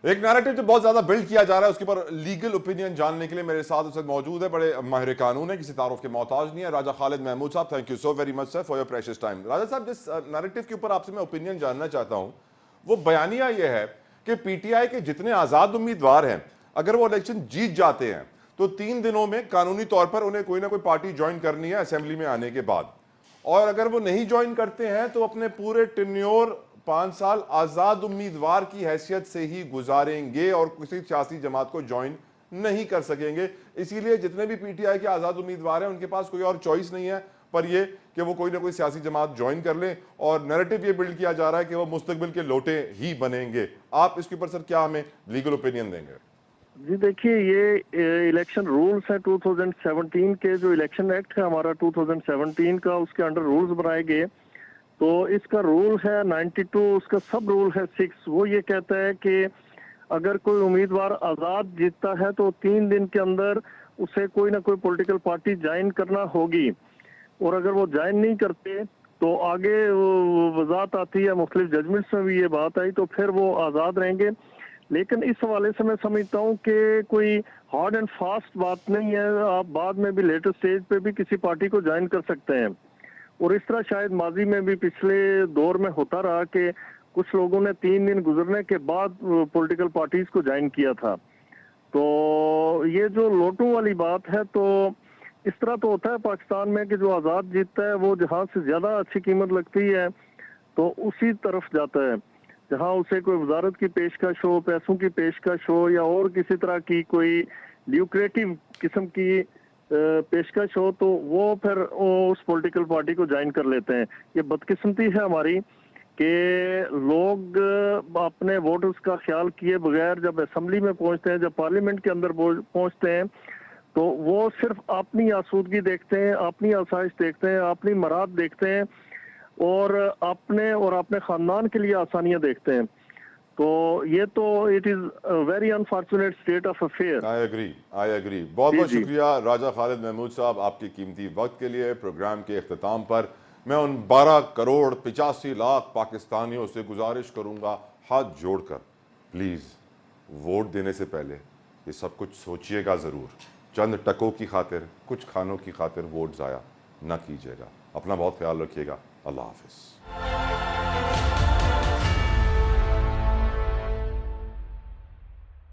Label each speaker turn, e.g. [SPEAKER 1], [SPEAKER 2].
[SPEAKER 1] एक नैरेटिव जो बहुत ज्यादा बिल्ड किया जा रहा है उसके ऊपर लीगल ओपिनियन जानने के लिए मेरे साथ उस वक्त मौजूद है, बड़े माहिर कानून है, किसी तारुफ के मोहताज नहीं है, राजा Khalid Mahmood sahab. Thank you so very much sir for your precious time. Raja sahab, जिस नैरेटिव के ऊपर आपसे मैं ओपिनियन जानना चाहता हूं वो बयानिया यह है कि पीटीआई के जितने आजाद उम्मीदवार हैं अगर वो इलेक्शन जीत जाते हैं तो 3 दिनों में कानूनी तौर पर उन्हें कोई ना कोई पार्टी ज्वाइन करनी है असेंबली में आने के बाद, और अगर वो नहीं ज्वाइन करते हैं तो अपने पूरे टेन्योर 5 साल आजाद उम्मीदवार की हैसियत से ही गुजारेंगे और किसी सियासी जमात को ज्वाइन नहीं कर सकेंगे। इसीलिए जितने भी पीटीआई के आजाद उम्मीदवार हैं उनके पास कोई और चॉइस नहीं है पर ये कि वो कोई ना कोई सियासी जमात ज्वाइन कर लें, और नैरेटिव ये बिल्ड किया जा रहा है कि वो मुस्तकबिल के लोटे ही बनेंगे। आप इसके ऊपर सर क्या हमें लीगल ओपिनियन देंगे?
[SPEAKER 2] जी देखिए, ये इलेक्शन रूल्स है 2017 के, जो इलेक्शन एक्ट है हमारा 2017 का, उसके अंडर रूल्स बनाए गए। तो इसका रूल है 92, उसका सब रूल है 6। वो ये कहता है कि अगर कोई उम्मीदवार आजाद जीतता है तो 3 दिन के अंदर उसे कोई ना कोई पॉलिटिकल पार्टी ज्वाइन करना होगी, और अगर वो ज्वाइन नहीं करते तो आगे वजात आती है, मुख्तलिफ जजमेंट्स में भी ये बात आई, तो फिर वो आजाद रहेंगे। लेकिन इस हवाले से मैं समझता हूँ कि कोई हार्ड एंड फास्ट बात नहीं है, आप बाद में भी लेटर स्टेज पे भी किसी पार्टी को ज्वाइन कर सकते हैं। और इस तरह शायद माजी में भी पिछले दौर में होता रहा कि कुछ लोगों ने 3 दिन गुजरने के बाद पॉलिटिकल पार्टीज को ज्वाइन किया था। तो ये जो लोटू वाली बात है, तो इस तरह तो होता है पाकिस्तान में कि जो आज़ाद जीतता है वो जहाँ से ज़्यादा अच्छी कीमत लगती है तो उसी तरफ जाता है, जहाँ उसे कोई वजारत की पेशकश हो, पैसों की पेशकश हो, या और किसी तरह की कोई ल्यूक्रेटिव किस्म की पेशकश हो, तो वो फिर उस पॉलिटिकल पार्टी को ज्वाइन कर लेते हैं। ये बदकिस्मती है हमारी कि लोग अपने वोटर्स का ख्याल किए बगैर जब असेंबली में पहुंचते हैं, जब पार्लियामेंट के अंदर पहुंचते हैं, तो वो सिर्फ अपनी आसूदगी देखते हैं, अपनी आसाइश देखते हैं, अपनी मराद देखते हैं, और अपने खानदान के लिए आसानियां देखते हैं। तो ये तो it is very unfortunate state of affair.
[SPEAKER 1] I agree. बहुत बहुत शुक्रिया राजा खालिद महमूद साहब आपके कीमती वक्त के लिए। प्रोग्राम के अख्ताम पर मैं उन 12 करोड़ 85 लाख पाकिस्तानियों से गुजारिश करूंगा हाथ जोड़कर, प्लीज़ वोट देने से पहले ये सब कुछ सोचिएगा ज़रूर। चंद टकों की खातिर, कुछ खानों की खातिर वोट ज़ाया ना कीजिएगा। अपना बहुत ख्याल रखिएगा। अल्लाह हाफिज़।